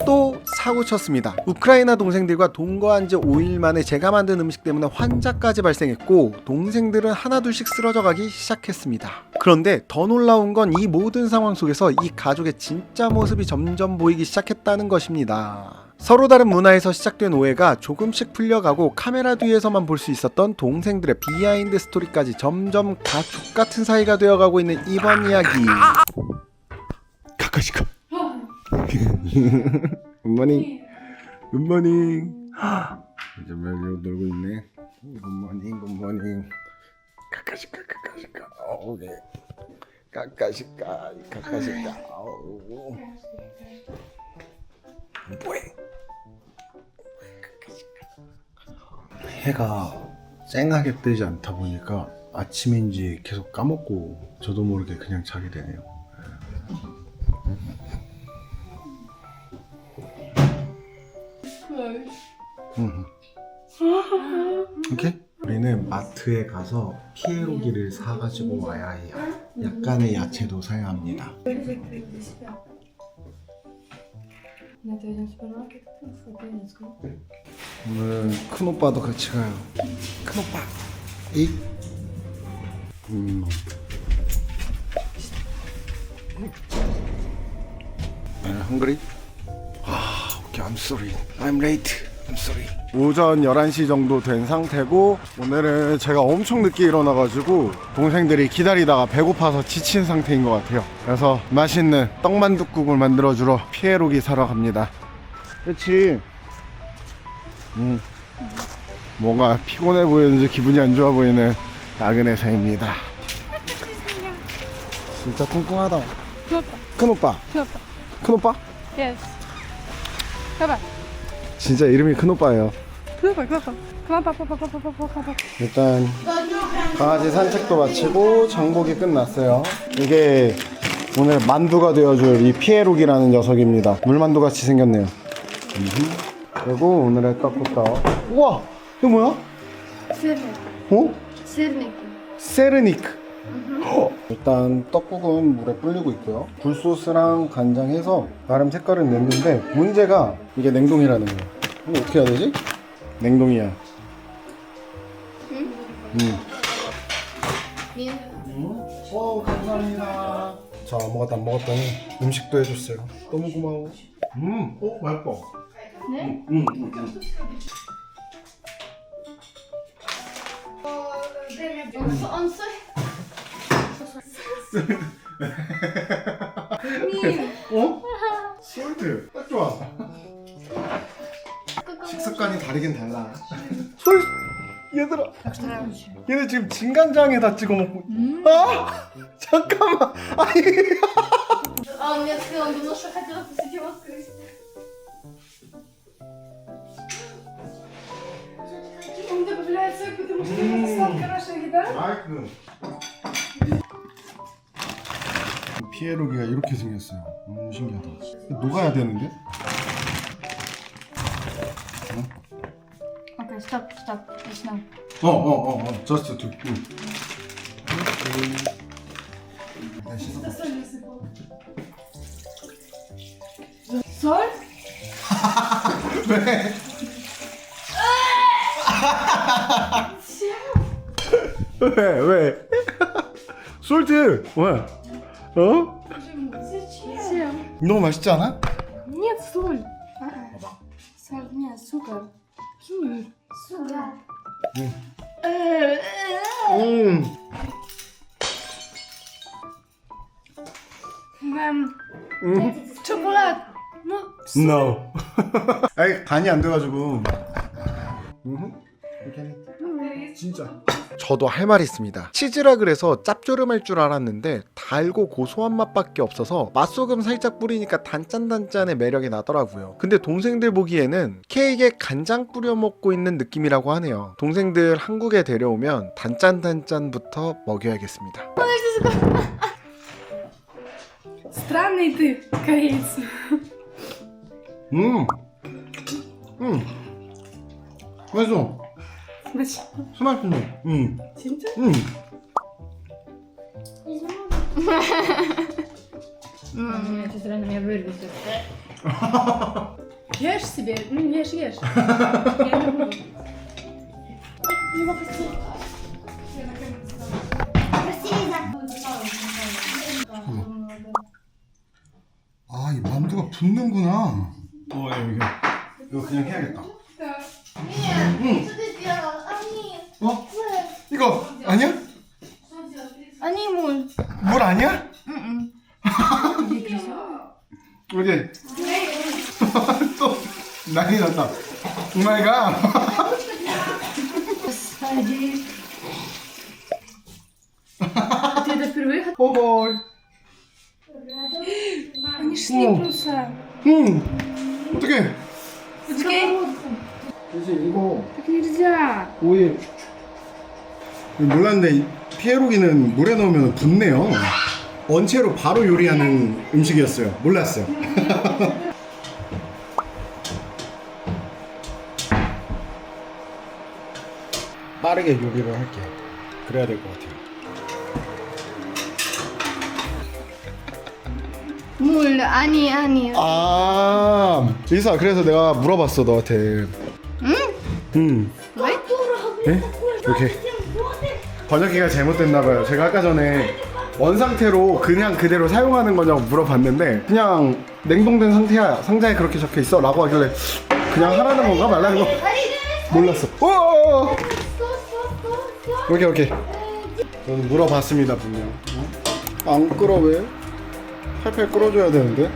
또 사고 쳤습니다. 우크라이나 동생들과 동거한 지 5일 만에 제가 만든 음식 때문에 환자까지 발생했고 동생들은 하나둘씩 쓰러져 가기 시작했습니다. 그런데 더 놀라운 건 이 모든 상황 속에서 이 가족의 진짜 모습이 점점 보이기 시작했다는 것입니다. 서로 다른 문화에서 시작된 오해가 조금씩 풀려가고 카메라 뒤에서만 볼 수 있었던 동생들의 비하인드 스토리까지 점점 가족 같은 사이가 되어가고 있는 이번 이야기. 가까이가. 굿모닝. 굿모닝. 이제 멜리오 놀고 있네. 굿모닝 굿모닝. 가까이가. 오케이. 가까이가. 뭐해? 해가 쨍하게 뜨지 않다 보니까 아침인지 계속 까먹고 저도 모르게 그냥 자게 되네요. 오케이? 우리는 마트에 가서 피에로기를 사가지고 와야 해요. 약간의 야채도 사야 합니다. 오늘 큰오빠도 같이 가요. 큰오빠 이 hungry? Okay, I'm sorry. I'm late. I'm sorry. 오전 11시 정도 된 상태고 오늘은 제가 엄청 늦게 일어나가지고 동생들이 기다리다가 배고파서 지친 상태인 것 같아요. 그래서 맛있는 떡만둣국을 만들어주러 피에로기 사러 갑니다. 그렇지? 뭔가 피곤해 보이는지 기분이 안 좋아 보이는 나그네사입니다. 진짜 뚱뚱하다. 큰오빠. 큰오빠? Yes. Papa. 진짜 이름이 큰오빠예요. Papa. Come on, papa. 일단 강아지 산책도 마치고 장보기 끝났어요. 이게 오늘 만두가 되어줄 이 피에로기라는 녀석입니다. 물만두 같이 생겼네요. 그리고 오늘의 떡국떡. 우와! 이거 뭐야? Сырник. 어? Сырники. 세르니크. 일단 떡국은 물에 불리고 있고요. 굴소스랑 간장 해서 나름 색깔은 냈는데 문제가 이게 냉동이라는 거예요. 이거 어떻게 해야 되지? 냉동이야. 감사합니다. 자, 아무것도 안 먹었더니 음식도 해줬어요. 너무 고마워. 맛있다. 네? Он 어? 솔트 딱 좋아. 식습관이 다르긴 달라. 솔 얘들아. 얘네 지금 진간장에다 찍어 먹고. 아 잠깐만. 아니. А он мне сказал, он думал, что хотел посетить его открыть. Он добавляет сок, потому что это сладкая наша еда. 아이고. 피에로기가 이렇게 생겼어요. 신기하다. 녹아야 되는데? Окей, стоп. Начнем. just two. Соль? 왜? 왜? 솔트! 왜? 어? Зачем? 너무 맛있지 않아? Нет, соль. Соль, нет, сухарь. Сухарь. Шоколад. Ну, No. 아니 간이 안 돼가지고. 진짜. 저도 할 말이 있습니다. 치즈라 그래서 짭조름할 줄 알았는데 달고 고소한 맛밖에 없어서 맛소금 살짝 뿌리니까 단짠단짠의 매력이 나더라고요. 근데 동생들 보기에는 케이크에 간장 뿌려 먹고 있는 느낌이라고 하네요. 동생들 한국에 데려오면 단짠단짠부터 먹여야겠습니다. странный ты, кореец. 맛있어. Зачем? 스마트네. 진짜? Сейчас реально меня вырвет. Ешь себе, ешь. Я не буду. 아, 이 만두가 붙는구나. 이거 그냥 해야겠다. Что ты сделал? Они. 어? 이거 아니야? Они мой. 물 아니야? 이게 또 난리 났다. 오마이갓. Ты это впервые? 호홀. Они шлипнутся. 어떡해. Окей? 이제 이거 Так нельзя. 오일 몰랐는데 피에로기는 물에 넣으면 붓네요. 원체로 바로 요리하는 음식이었어요. 몰랐어요. 빠르게 요리를 할게요. 그래야 될 것 같아요. Муль, они. 아, 리사, 그래서 내가 물어봤어 너한테. 응? 네? 이렇게 번역기가 잘못됐나봐요. 제가 아까 전에 원상태로 그냥 그대로 사용하는 거냐고 물어봤는데 그냥 냉동된 상태야, 상자에 그렇게 적혀 있어 라고 하길래 그냥 하라는 건가 말라는 거 몰랐어. 오! 오케이. 저는 물어봤습니다 분명. 안 끓어 왜? 팔팔 끓어줘야 되는데.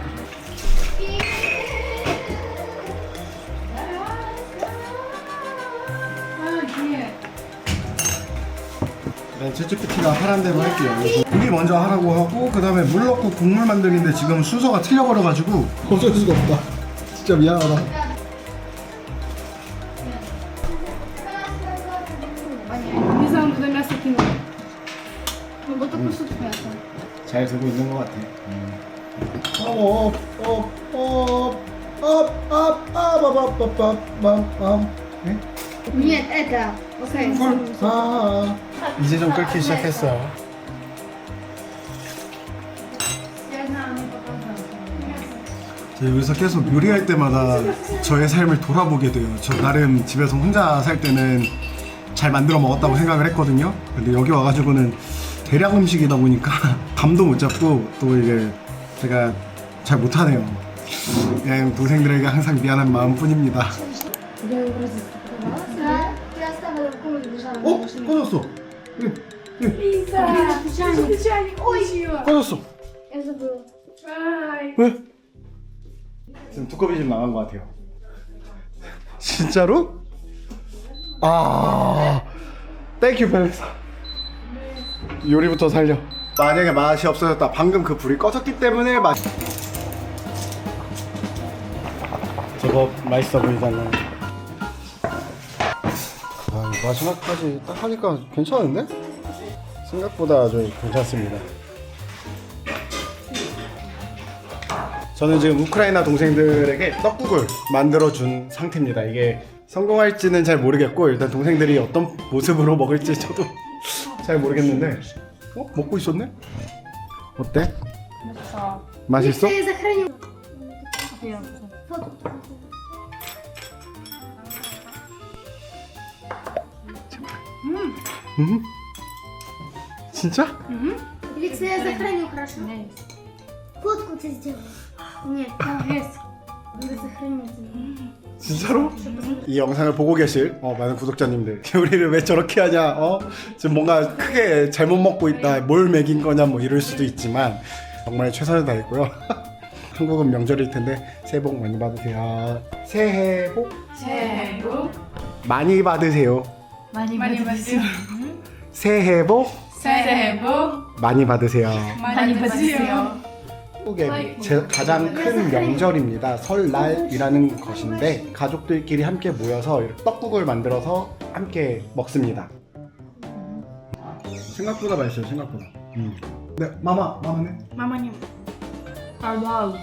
일단 챗GPT가 하란 대로 할게요. 그래서 고기 먼저 하라고 하고 그 다음에 물 넣고 국물 만들기인데 지금 순서가 틀려버려가지고 어쩔 수가 없다. 진짜 미안하다. Не знаю, он туда мясо кинул. Ну, вот такой кусок мяса. 잘 되고 있는 것 같아. 네? Нет, это. Окей. 이제 좀 끓기 시작했어. Я знаю, мы потом. 제가 여기서 계속 요리할 때마다 저의 삶을 돌아보게 돼요. 저 나름 집에서 혼자 살 때는 잘 만들어 먹었다고 생각을 했거든요. 근데 여기 와가지고는 대량 음식이다 보니까 감도 못 잡고 또 이게 제가 잘 못하네요. 그냥 동생들에게 항상 미안한 마음뿐입니다. Да, ты оставила в комнате, лежала. 어? 꺼졌어. Печальник. Ой, 꺼졌어. я забыла. 왜? 지금 두꺼비 집 나간 것 같아요. 진짜로? 아, 땡큐 벨사. 요리부터 살려. 만약에 맛이 없어졌다. 방금 그 불이 꺼졌기 때문에 맛. 저거 맛있어 보이잖아. 아, 마지막까지 딱 하니까 괜찮은데? 생각보다 아주 괜찮습니다. 저는 지금 우크라이나 동생들에게 떡국을 만들어준 상태입니다. 이게 성공할지는 잘 모르겠고 일단 동생들이 어떤 모습으로 먹을지 저도 잘 모르겠는데 먹고 있었네? 어때? 맛있어? Я захороню. 진짜? Викс, я захороню, хорошо? Фотку ты сделай. Нет, там есть. Надо сохранить. 진짜로? 이 영상을 보고 계실 많은 구독자님들 요리를 왜 저렇게 하냐 지금 뭔가 크게 잘못 먹고 있다 뭘 먹인 거냐 뭐 이럴 수도 있지만 정말 최선을 다했고요. 한국은 명절일 텐데 새해 복 많이 받으세요. 새해 복 새해 복 많이 받으세요. 많이 받으세요. 새해 복 새해 복 많이 받으세요. 많이 받으세요. 한국의 가장 큰 명절입니다. 설날이라는 것인데 가족들끼리 함께 모여서 이렇게 떡국을 만들어서 함께 먹습니다. 생각보다 맛있어요. 생각보다. 네, 마마네. 마마님. 와우.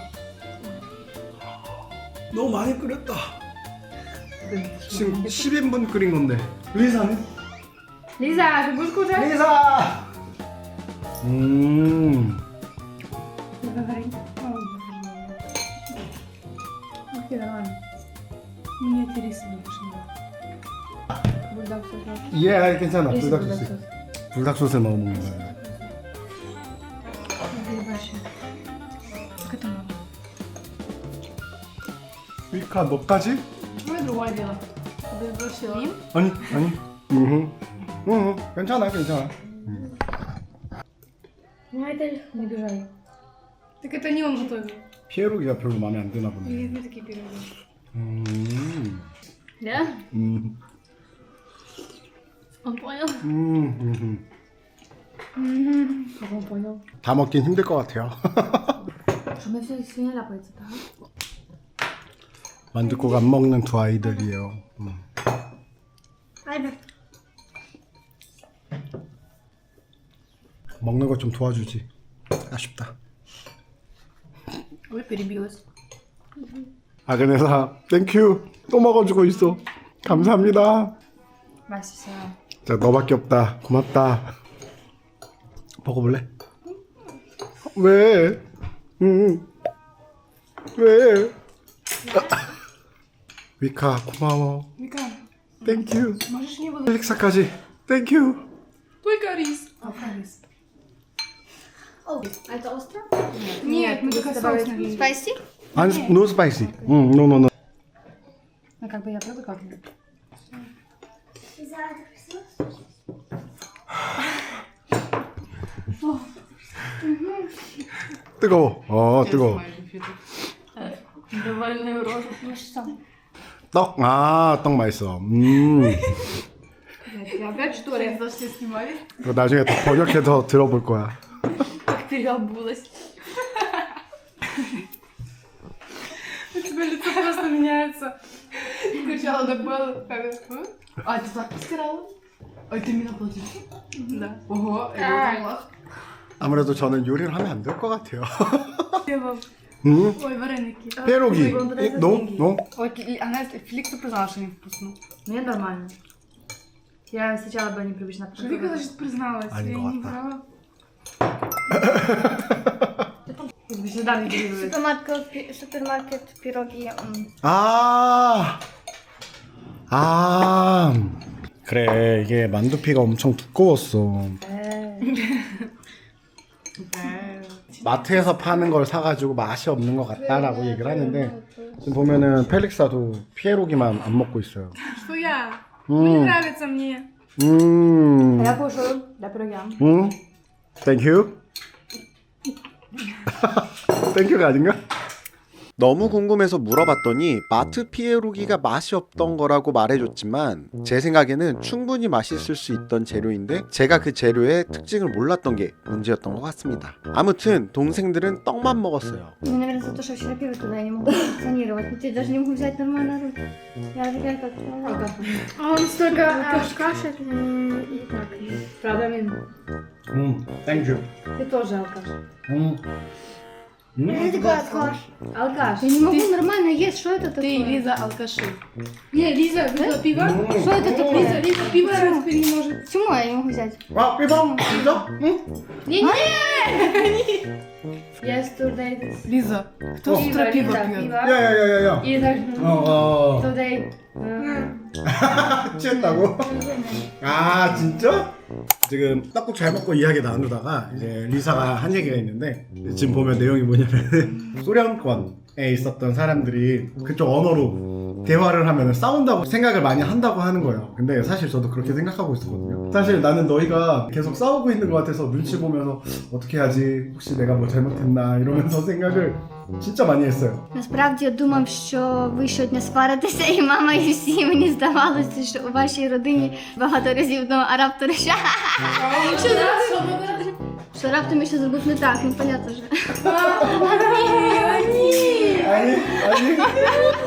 너무 많이 끓였다. 지금 10인분 끓인 건데. 리사는? Лиза, ты будешь кушать? 리사. принципе, нормально. Мне эти рисы больше не надо. Бульдог соус. 예, 괜찮아. Рисы 불닭 бульдог 소스. соус. 불닭 소스 넣어 먹는 거야. Переборщи. Как это надо? 위카 너까지? Ну и другое дело. Переборщила. 아니. 괜찮아. Ну, это... Не бежай. Так это не он готовил. 피에로기가 별로 마음에 안 드나 보네. Или не такие пироги. Да? Он понял? Как он понял? 다 먹긴 힘들 것 같아요. Что мне все свинья ляпается, да? 만둣국 안 먹는 두 아이들이에요. Альберт. 먹는 거 좀 도와주지. 아쉽다. Ой, перебилась. 아그네사 땡큐. 또 먹어주고 있어. 감사합니다. Вася. 자 너밖에 없다. 고맙다. 먹어볼래? 왜? 왜? 위카 고마워. Вика, 땡큐. можешь не было? 펠릭사까지 땡큐. Только рис. рис. О, а это остро? Нет, мы только соус налили. Спайси? 안 노 스파이시. 노. Ну как бы я привыкла к нему. 뜨거워. 뜨거워. Довольную рожу. Ну что? 떡. 떡 맛있어. Я опять что ли? За что снимали? 그거 나중에 또 번역해서 들어볼 거야. Как переобулась. У тебя лицо просто меняется. Сначала так было, а ты так постирала? А это именно платьице? Да. Ого, я думала. 아무래도 저는 요리를 하면 안 될 것 같아요. Ой, вареники. 피에로기. 노? Ой, она Феликсу признала, что невкусно. Мне нормально. Я сначала была непривычна. Что Вика, значит, призналась? Аня Я не голодна. права. Вы всегда мне говорите. Супермаркет, пироги. 그래 이게 만두피가 엄청 두꺼웠어. 마트에서 파는 걸 사가지고 맛이 없는 것 같다라고 얘기를 하는데 지금 보면은 펠릭사도 피에로기만 안 먹고 있어요. Что я? Не нравится мне. Я кушаю для пирога. 땡큐. 땡큐가 아닌가? 너무 궁금해서 물어봤더니 마트 피에로기가 맛이 없던 거라고 말해줬지만 제 생각에는 충분히 맛있을 수 있던 재료인데 제가 그 재료의 특징을 몰랐던 게 문제였던 것 같습니다. 아무튼 동생들은 떡만 먹었어요. Мне, наверное, за то, что вчера пиво туда я не могу функционировать. Я даже не могу взять нормально руки. Я такая как... А он столько каши. И так. Правда, Мин? 땡큐. Ты тоже алкаш. Я такая алкаш. Алкаш. Я не могу нормально есть. Что это такое? Ты, Лиза, алкаши. Не, Лиза, выпила пиво. Что это такое? Лиза, пиво распили не может. Почему я не могу взять? 아 삐방 진짜? Yes, today. Лиза, кто с утра пиво пьет? 야야야야야. И так. Today. 취했다고? 아 진짜? 지금 떡국 잘 먹고 이야기 나누다가 이제 리사가 한 얘기가 있는데 지금 보면 내용이 뭐냐면 소련권에 있었던 사람들이 그쪽 언어로 대화를 하면 싸운다고 생각을 많이 한다고 하는 거예요. 근데 사실 저도 그렇게 생각하고 있었거든요. 사실 나는 너희가 계속 싸우고 있는 것 같아서 눈치 보면서 어떻게 하지? 혹시 내가 뭐 잘못했나? 이러면서 생각을 진짜 많이 했어요. Насправді я думав, що ви щодня сваритеся, і мама, і всі мені здавалося, що у вашій родині багато разів вдома, а раптом що раптом я ще зробив не так, ну понятно же. 아니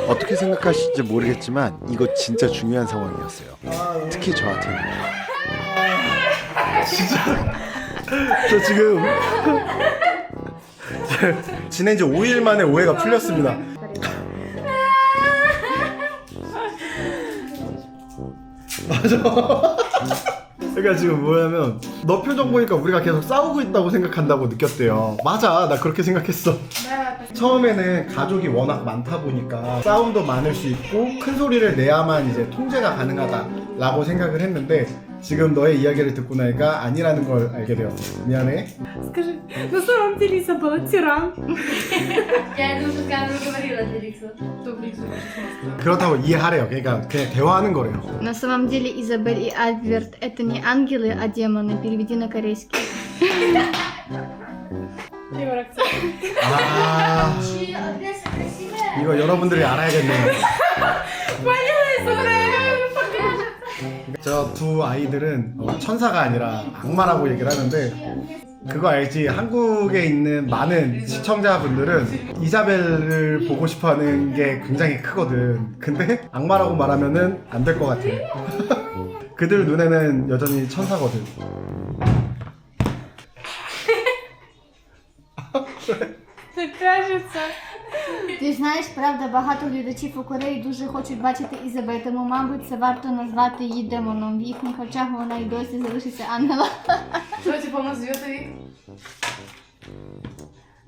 어떻게 생각하실지 모르겠지만 이거 진짜 중요한 상황이었어요. 특히 저한테는. 저 지금 지낸 지 5일 만에 오해가 풀렸습니다. 맞아. 그러니까 지금 뭐냐면 너 표정 보니까 우리가 계속 싸우고 있다고 생각한다고 느꼈대요. 맞아, 나 그렇게 생각했어. 처음에는 가족이 워낙 많다 보니까 싸움도 많을 수 있고 큰 소리를 내야만 이제 통제가 가능하다라고 생각을 했는데 지금 너의 이야기를 듣고 나니까 아니라는 걸 알게 되었어. 미안해. Скажи, на самом деле Изабелла тиран. Я ему уже камеру говорила для Рикса. Кто в Ликсу очень 그렇다고 이해하래요. 그러니까 그냥 대화하는 거래요. На самом деле Изабель и Альберт это не ангелы, а демоны. Переведи на корейский. Его акцент. 아, 이거 여러분들이 알아야겠네요. 저 두 아이들은 천사가 아니라 악마라고 얘기를 하는데 그거 알지? 한국에 있는 많은 시청자분들은 이자벨을 보고 싶어하는 게 굉장히 크거든. 근데 악마라고 말하면은 안 될 것 같아. 그들 눈에는 여전히 천사거든. Ты кажется. Ти знаєш, правда, багато глядачів у Кореї дуже хочуть бачити Ізабель, тому, мабуть, це варто назвати її демоном. В їхніх очах вона й досі залишиться ангелом. Что, типа, он назовет их?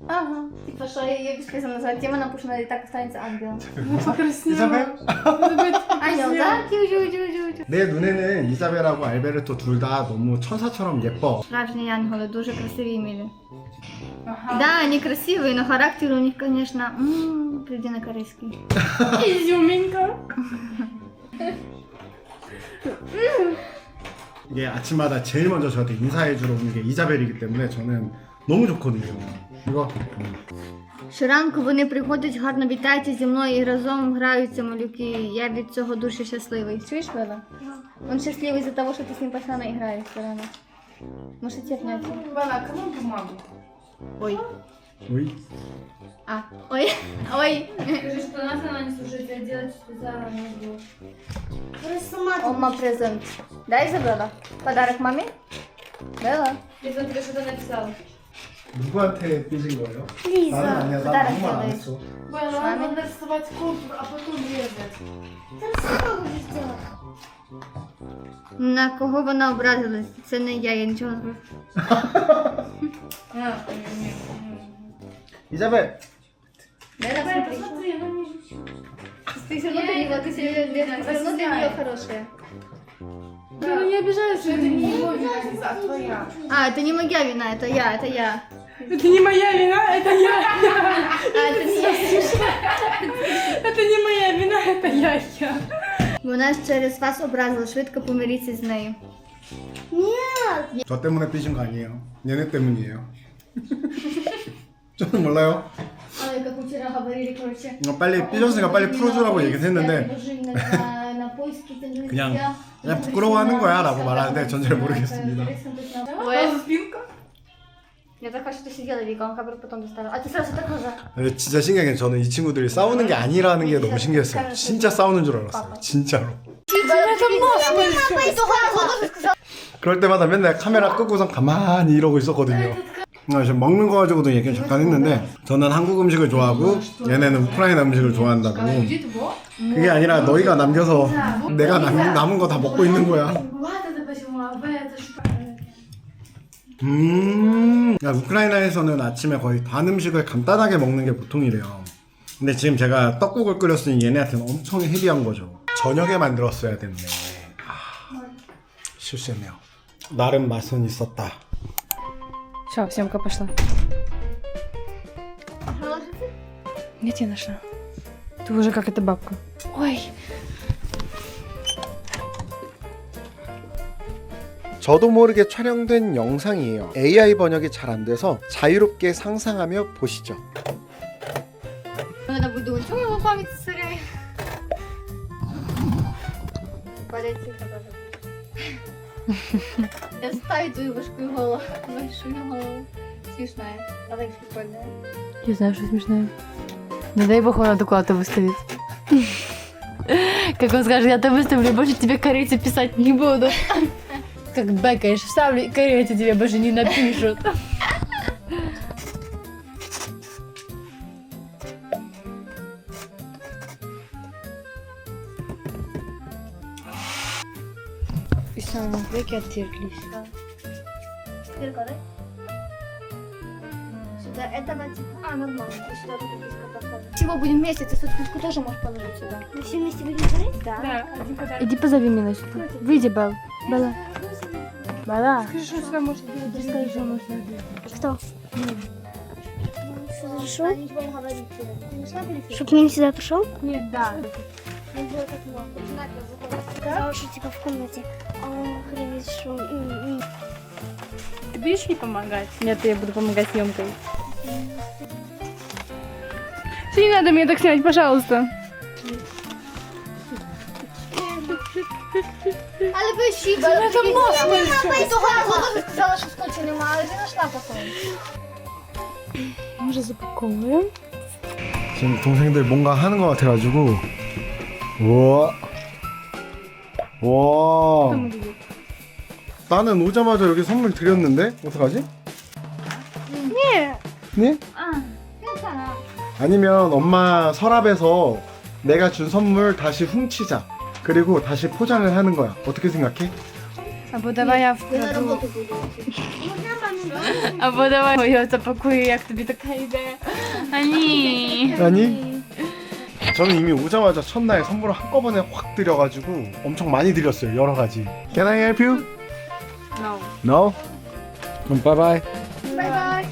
Ага. Типа, що її сказано назвати демоном, тому що вона і так останеться ангелом. Ну, покраснела. 이자벨? Ангел, так? Тю-тю-тю-тю. 내 눈에는 이자벨하고 알베르토 둘 다 너무 천사처럼 예뻐. Справжні ангели, дуже красиві і милі. Ага. Да, они красивые, но характер у них, конечно, приди на корейский. Изюминка. 이게 아침마다 제일 먼저 저한테 인사해주러 오는 게 이자벨이기 때문에 저는 너무 좋거든요. 이거 Щоранку вони приходять, гарно вітаються зі мною і разом граються малюки. Я від цього дуже щасливий. Чуєш, Бела? Він щасливий за того, що ти з ним постійно граєш все одно. Може, терпняться. Бана, кому бумагу? Ой. Ой. А, ой, ой. Скажи, что нас она не слушает, я делать специально не буду. Ома презент. Дай, Изабелла. Подарок маме? Бела. Я за тебе что-то написала. 누구한테 삐진 거예요? Лиза. 나는 아니야. 나 Подарок 아무 말 안 делай. 했어. Бана, Швами. надо рисовать контур, а потом резать. На кого вона образилась? Це не я нічого не зроблю. 이자벨. Бела, смотри. Посмотри, она не Ты все равно для него, ты все равно для нее хорошая. Да, ну не обижайся, это не его вина, Лиза, а твоя. А, это не моя вина, это я, это я. Это не моя вина, это я. А, это не я. Это не моя вина, это я. Вона ж через вас образила, швидко помиріться з нею. 저 때문에 삐진 거 아니에요. 얘네 때문이에요. 저는 몰라요. Але, як вчора говорили, короче. 빨리 삐졌으니까 빨리 풀어주라고 얘기를 했는데 그냥 부끄러워하는 거야 라고 말하는데 전 잘 모르겠습니다. Твоя спинка? Я так хочу, что ты сидела, Вика, он камеру потом доставил. А ты сразу так уже. 진짜 신기한 게 저는 이 친구들이 싸우는 게 아니라는 게 너무 신기했어요. 진짜 싸우는 줄 알았어요. 진짜로. 그럴 때마다 맨날 카메라 끄고선 가만히 이러고 있었거든요. 지금 먹는 거 가지고도 얘기 잠깐 했는데 저는 한국 음식을 좋아하고 얘네는 우크라이나 음식을 좋아한다고. Где ты был? 그게 아니라 너희가 남겨서 내가 남은 거 다 먹고 있는 거야. Вот это почему, а это что? 야, 우크라이나에서는 아침에 거의 단 음식을 간단하게 먹는 게 보통이래요. 근데 지금 제가 떡국을 끓였으니 얘네한테는 엄청 헤비한 거죠. 저녁에 만들었어야 됐네. 실수했네요. 나름 맛은 있었다. Все, съемка пошла. Нет, я нашла. Ты уже как эта бабка. Ой. 저도 모르게 촬영된 영상이에요. AI 번역이 잘 안 돼서 자유롭게 상상하며 보시죠. Надо будет думать, что его память сырая. Полетит тоже. Я ставлю твою большую голову. Большую голову. Смешная. А так прикольная. Я знаю, что смешное. Не дай бог, он это куда-то выставит. Как он скажет, я-то выставлю, больше тебе корейцы писать не буду. Как бэкаешь, вставлю, и корейцы тебе больше не напишут. И самые веки оттерклись. Tylko, tak? До этого типа... А, нормально. Ты сюда только близко поставишь. Всего будем вместе, ты сотку тоже можешь положить сюда. Мы все вместе будем говорить? Да. Да. Иди позови Милочку. Выйди, Белл. Белла. Белла. Скажи, что сюда можно Скажи, что можно. Кто? Хорошо? Чтоб Мим сюда пришел? Нет, да. Хорошо, типа в комнате. Хорошо. Ты будешь ей помогать? Нет, я буду помогать съемкой. Что не надо меня так снимать, пожалуйста. Але ви ще були такі саме. Того я сказала, що скотчу немає, але ти знайшла потім. Може запаковуємо? 지금 동생들 뭔가 하는 것 같아가지고. 우와. 와. 나는 오자마자 여기 선물 드렸는데 어떡하지? 네? 아니면 엄마 서랍에서 내가 준 선물 다시 훔치자. 그리고 다시 포장을 하는 거야. 어떻게 생각해? Або давай я Ви на вкладу. роботу будете. Або давай я запакую, як тобі така ідея. А ні. 아니? 저는 이미 오자마자 첫날 선물을 한꺼번에 확 드려가지고 엄청 많이 드렸어요. 여러 가지. Can I help you? No. No? 그럼 바이바이. Бай-бай.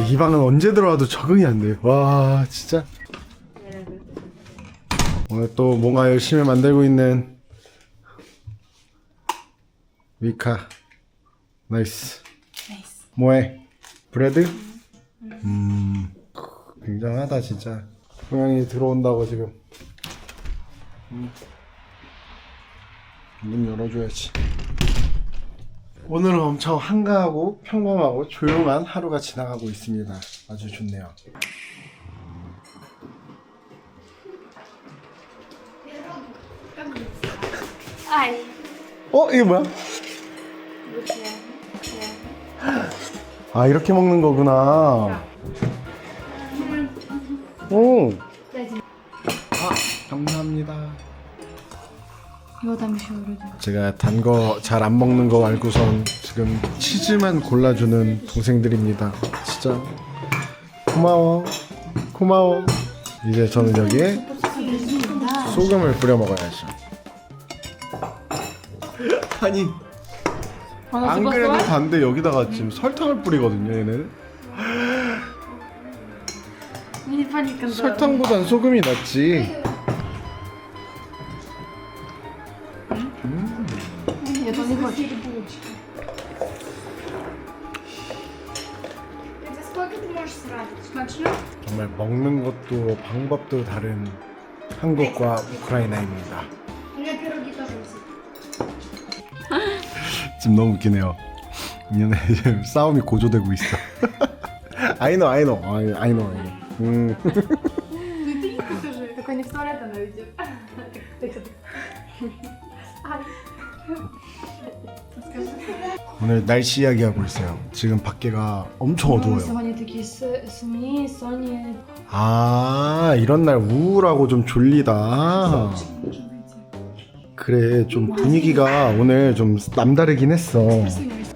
이 방은 언제 들어와도 적응이 안 돼. 와 진짜. 오늘 또 뭔가 열심히 만들고 있는 위카. 나이스. 뭐해? 브레드? 굉장하다 진짜. 고양이 들어온다고 지금. 문 열어줘야지. 오늘은 엄청 한가하고 평범하고 조용한 하루가 지나가고 있습니다. 아주 좋네요. Ай. 이게 뭐야? 아 이렇게 먹는 거구나. 오. 감사합니다. 이거 там еще вроде. 제가 단 거 잘 안 먹는 거 알고선 지금 치즈만 골라주는 동생들입니다. 진짜 고마워. 고마워. 이제 저는 여기에 소금을 뿌려 먹어야죠. 아니 안 그래도 단데 여기다가 지금 설탕을 뿌리거든요. 얘는 Не паникан. 설탕보단 소금이 낫지. Нет, он не хочет. Сколько ты можешь сразу? Начнем? 정말 먹는 것도 방법도 다른 한국과 우크라이나입니다. У меня пироги тоже есть. 지금 너무 웃기네요. 이년에 지금 싸움이 고조되고 있어. I know. Покажи. Только не в туалет она уйдет. 오늘 날씨 이야기하고 있어요. 지금 밖에가 엄청 어두워요. Сегодня такие сумни, сони. 아 이런 날 우울하고 좀 졸리다. 그래 좀 분위기가 오늘 좀 남다르긴 했어.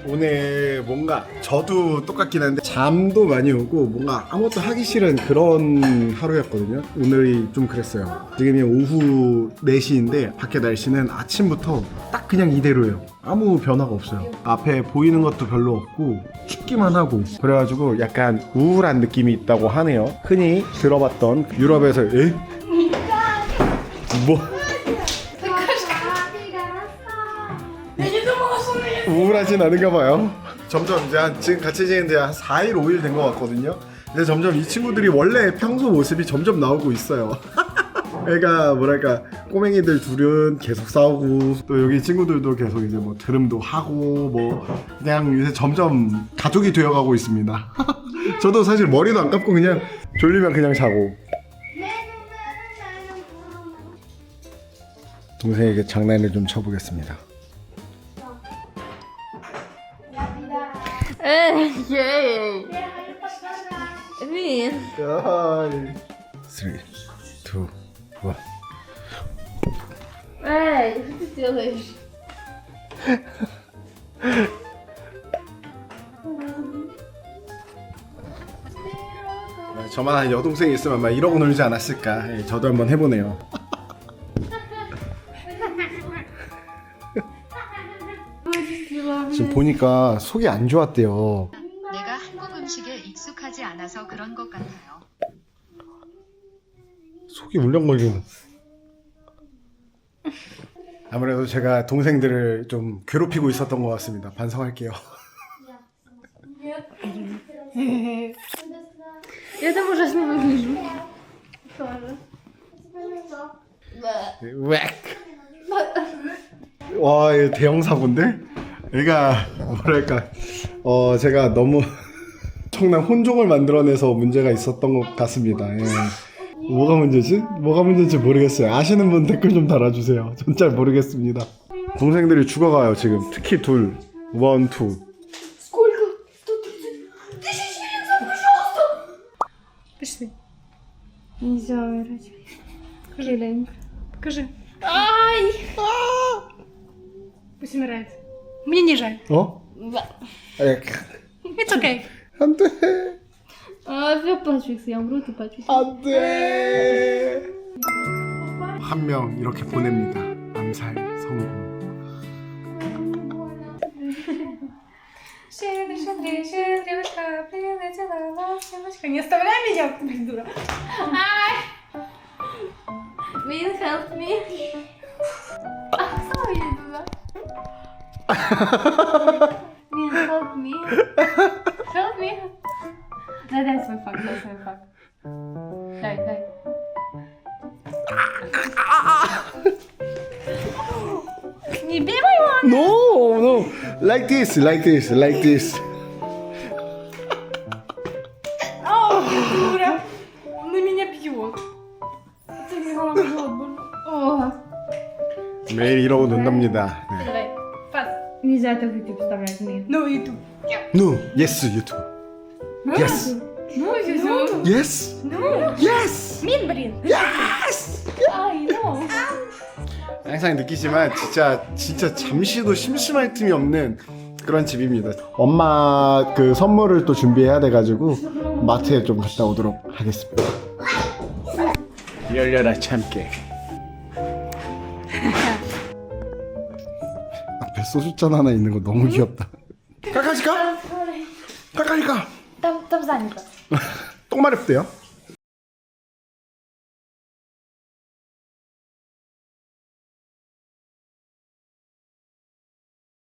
오늘 뭔가 저도 똑같긴 한데 잠도 많이 오고 뭔가 아무것도 하기 싫은 그런 하루였거든요. 오늘이 좀 그랬어요. 지금이 오후 4시인데 밖에 날씨는 아침부터 딱 그냥 이대로예요. 아무 변화가 없어요. 앞에 보이는 것도 별로 없고 춥기만 하고 그래가지고 약간 우울한 느낌이 있다고 하네요. 흔히 들어봤던 유럽에서 뭐 우울하진 않은가 봐요. 점점 이제 지금 같이 지낸 지 한 4일, 5일 된 것 같거든요. 근데 점점 이 친구들이 원래 평소 모습이 점점 나오고 있어요. 그러니까 뭐랄까 꼬맹이들 둘은 계속 싸우고 또 여기 친구들도 계속 이제 뭐 드름도 하고 뭐 그냥 요새 점점 가족이 되어가고 있습니다. 저도 사실 머리도 안 감고 그냥 졸리면 그냥 자고. 동생에게 장난을 좀 쳐보겠습니다. Эй! Вин. 3, 2, 1. Эй, что ты делаешь? 저만한 여동생이 있으면 아마 이러고 놀지 않았을까. 예, 저도 한번 해보네요. 지금 보니까 속이 안 좋았대요. 내가 한국 음식에 익숙하지 않아서 그런 것 같아요. 속이 울렁거리는. 아무래도 제가 동생들을 좀 괴롭히고 있었던 것 같습니다. 반성할게요. Я там ужасно выгляжу. 웩. 와, 이거 대형 사고인데? 얘가 뭐랄까, 제가 너무 엄청난 혼종을 만들어내서 문제가 있었던 것 같습니다. 예. 뭐가 문제지? 뭐가 문제인지 모르겠어요. 아시는 분 댓글 좀 달아주세요. 전 잘 모르겠습니다. 동생들이 죽어가요 지금. 특히 둘, 원, 투. Пошли. Нельзя умирать. Покажи, Ленька. покажи. Пусть умирает. Мне не жаль. 어? 엑. It's okay. 안돼. А, я Патрикс, я умру, ты Патрикс. 안돼. 한 명 이렇게 보냅니다. 암살 성공. Щедрый, щедрый, щедрюшка, прилетела ласточка. Не оставляй меня, дура. Will help me. How you do that? Will help me. Help me. Дай свой факт, дай свой факт. Дай. Не бей мою. No, no. Like this, like this, like this. Дура. Он на меня бьет. Ты меня бьет. О, 매일 이러고 논답니다. 네. Давай, пас. нельзя это в YouTube вставлять, нет. Ну и тут. No, yes, YouTube. Yes, Ну, Зюзю. yes, yes, Мин, блин. yes. Ай, ну. 항상 느끼지만 진짜 잠시도 심심할 틈이 없는 그런 집입니다. 엄마 그 선물을 또 준비해야 돼가지고 마트에 좀 갔다 오도록 하겠습니다. 열려라 참깨. 앞에 소주잔 하나 있는 거 너무 귀엽다. 까까지까? 까까지까? Там занято. 똥 마렵대요.